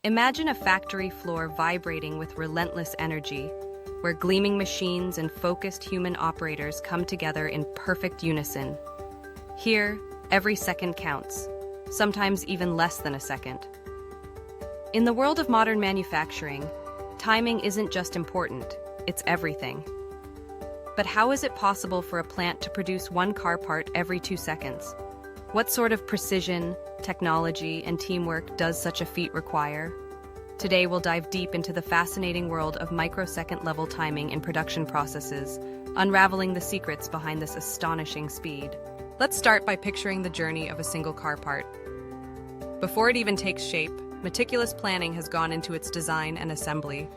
Imagine a factory floor vibrating with relentless energy, where gleaming machines and focused human operators come together in perfect unison. Here, every second counts, sometimes even less than a second. In the world of modern manufacturing, timing isn't just important, it's everything. But how is it possible for a plant to produce one car part every 2 seconds? What sort of precision, technology, and teamwork does such a feat require? Today we'll dive deep into the fascinating world of microsecond-level timing in production processes, unraveling the secrets behind this astonishing speed. Let's start by picturing the journey of a single car part. Before it even takes shape, meticulous planning has gone into its design and assembly.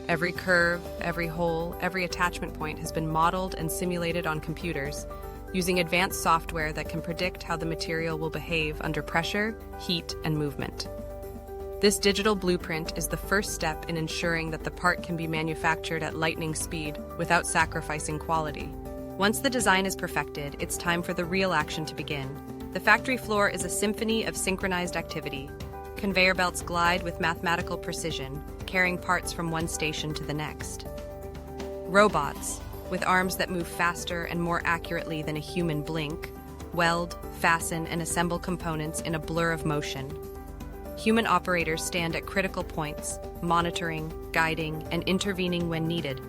Every curve, every hole, every attachment point has been modeled and simulated on computers, using advanced software that can predict how the material will behave under pressure, heat, and movement. This digital blueprint is the first step in ensuring that the part can be manufactured at lightning speed without sacrificing quality. Once the design is perfected, it's time for the real action to begin. The factory floor is a symphony of synchronized activity. Conveyor belts glide with mathematical precision, carrying parts from one station to the next. Robots, with arms that move faster and more accurately than a human blink, weld, fasten, and assemble components in a blur of motion. Human operators stand at critical points, monitoring, guiding, and intervening when needed.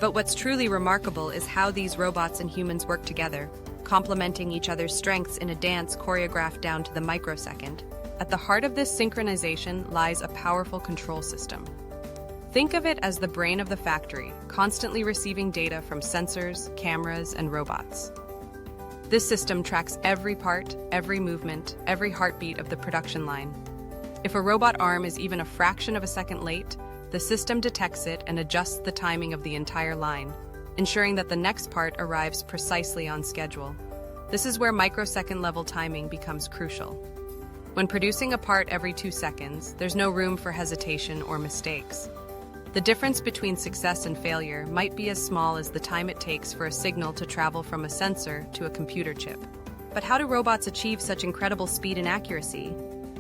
But what's truly remarkable is how these robots and humans work together, complementing each other's strengths in a dance choreographed down to the microsecond. At the heart of this synchronization lies a powerful control system. Think of it as the brain of the factory, constantly receiving data from sensors, cameras, and robots. This system tracks every part, every movement, every heartbeat of the production line. If a robot arm is even a fraction of a second late, the system detects it and adjusts the timing of the entire line, ensuring that the next part arrives precisely on schedule. This is where microsecond-level timing becomes crucial. When producing a part every 2 seconds, there's no room for hesitation or mistakes. The difference between success and failure might be as small as the time it takes for a signal to travel from a sensor to a computer chip. But how do robots achieve such incredible speed and accuracy?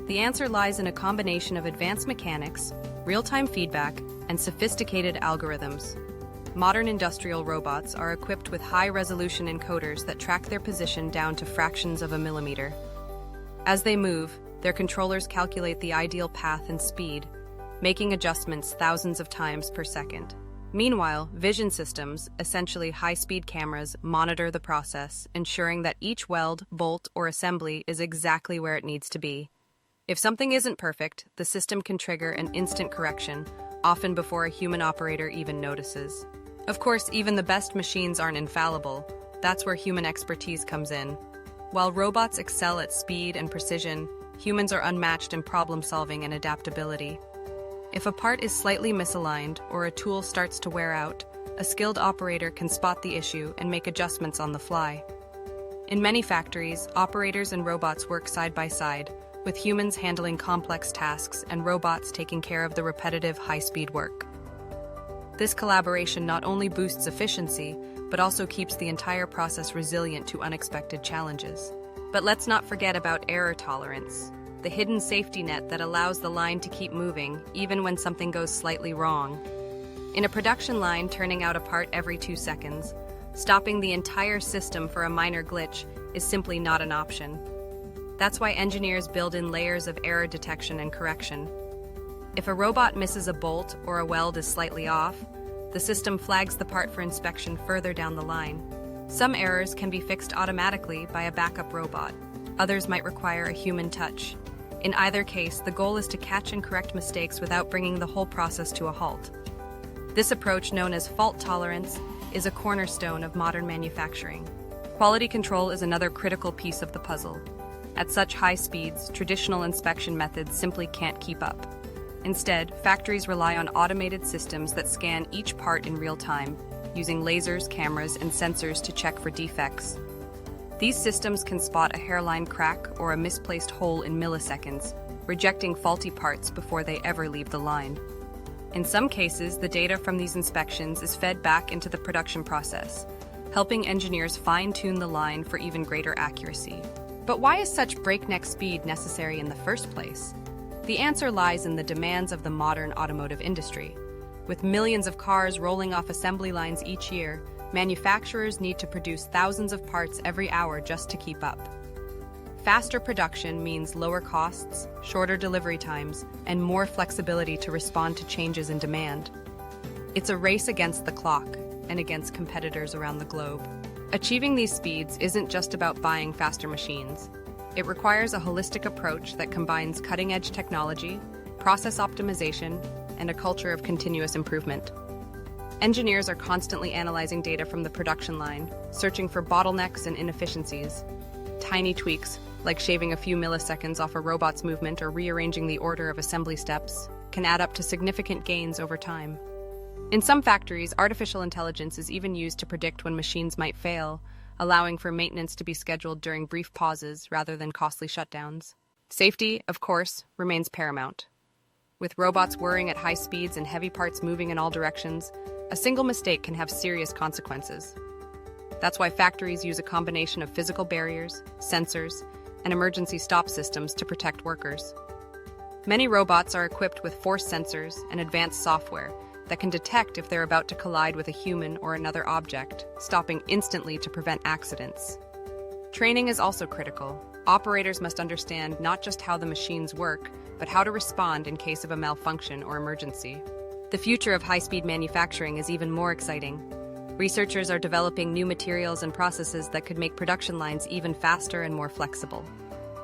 The answer lies in a combination of advanced mechanics, real-time feedback, and sophisticated algorithms. Modern industrial robots are equipped with high-resolution encoders that track their position down to fractions of a millimeter. As they move, their controllers calculate the ideal path and speed, making adjustments thousands of times per second. Meanwhile, vision systems, essentially high-speed cameras, monitor the process, ensuring that each weld, bolt, or assembly is exactly where it needs to be. If something isn't perfect, the system can trigger an instant correction, often before a human operator even notices. Of course, even the best machines aren't infallible. That's where human expertise comes in. While robots excel at speed and precision, humans are unmatched in problem-solving and adaptability. If a part is slightly misaligned or a tool starts to wear out, a skilled operator can spot the issue and make adjustments on the fly. In many factories, operators and robots work side by side, with humans handling complex tasks and robots taking care of the repetitive, high-speed work. This collaboration not only boosts efficiency, but also keeps the entire process resilient to unexpected challenges. But let's not forget about error tolerance, the hidden safety net that allows the line to keep moving, even when something goes slightly wrong. In a production line turning out a part every 2 seconds, stopping the entire system for a minor glitch is simply not an option. That's why engineers build in layers of error detection and correction. If a robot misses a bolt or a weld is slightly off, the system flags the part for inspection further down the line. Some errors can be fixed automatically by a backup robot. Others might require a human touch. In either case, the goal is to catch and correct mistakes without bringing the whole process to a halt. This approach, known as fault tolerance, is a cornerstone of modern manufacturing. Quality control is another critical piece of the puzzle. At such high speeds, traditional inspection methods simply can't keep up. Instead, factories rely on automated systems that scan each part in real time, using lasers, cameras, and sensors to check for defects. These systems can spot a hairline crack or a misplaced hole in milliseconds, rejecting faulty parts before they ever leave the line. In some cases, the data from these inspections is fed back into the production process, helping engineers fine-tune the line for even greater accuracy. But why is such breakneck speed necessary in the first place? The answer lies in the demands of the modern automotive industry. With millions of cars rolling off assembly lines each year, manufacturers need to produce thousands of parts every hour just to keep up. Faster production means lower costs, shorter delivery times, and more flexibility to respond to changes in demand. It's a race against the clock and against competitors around the globe. Achieving these speeds isn't just about buying faster machines. It requires a holistic approach that combines cutting-edge technology, process optimization, and a culture of continuous improvement. Engineers are constantly analyzing data from the production line, searching for bottlenecks and inefficiencies. Tiny tweaks, like shaving a few milliseconds off a robot's movement or rearranging the order of assembly steps, can add up to significant gains over time. In some factories, artificial intelligence is even used to predict when machines might fail, allowing for maintenance to be scheduled during brief pauses rather than costly shutdowns. Safety, of course, remains paramount. With robots whirring at high speeds and heavy parts moving in all directions, a single mistake can have serious consequences. That's why factories use a combination of physical barriers, sensors, and emergency stop systems to protect workers. Many robots are equipped with force sensors and advanced software that can detect if they're about to collide with a human or another object, stopping instantly to prevent accidents. Training is also critical. Operators must understand not just how the machines work, but how to respond in case of a malfunction or emergency. The future of high-speed manufacturing is even more exciting. Researchers are developing new materials and processes that could make production lines even faster and more flexible.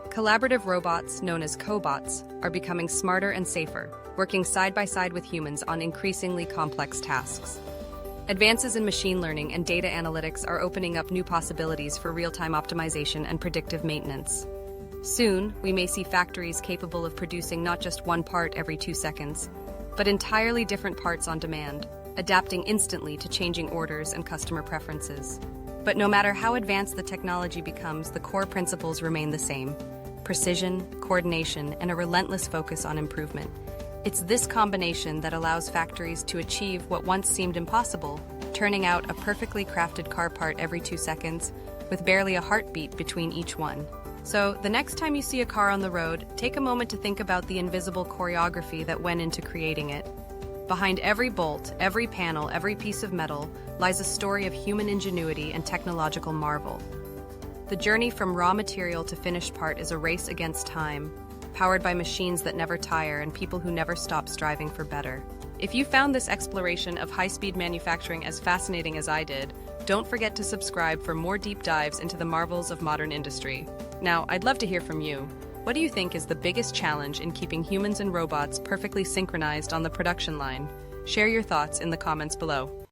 Collaborative robots, known as cobots, are becoming smarter and safer, working side by side with humans on increasingly complex tasks. Advances in machine learning and data analytics are opening up new possibilities for real-time optimization and predictive maintenance. Soon, we may see factories capable of producing not just one part every 2 seconds, but entirely different parts on demand, adapting instantly to changing orders and customer preferences. But no matter how advanced the technology becomes, the core principles remain the same: precision, coordination, and a relentless focus on improvement. It's this combination that allows factories to achieve what once seemed impossible, turning out a perfectly crafted car part every 2 seconds, with barely a heartbeat between each one. So, the next time you see a car on the road, take a moment to think about the invisible choreography that went into creating it. Behind every bolt, every panel, every piece of metal lies a story of human ingenuity and technological marvel. The journey from raw material to finished part is a race against time, powered by machines that never tire and people who never stop striving for better. If you found this exploration of high-speed manufacturing as fascinating as I did, don't forget to subscribe for more deep dives into the marvels of modern industry. Now, I'd love to hear from you. What do you think is the biggest challenge in keeping humans and robots perfectly synchronized on the production line? Share your thoughts in the comments below.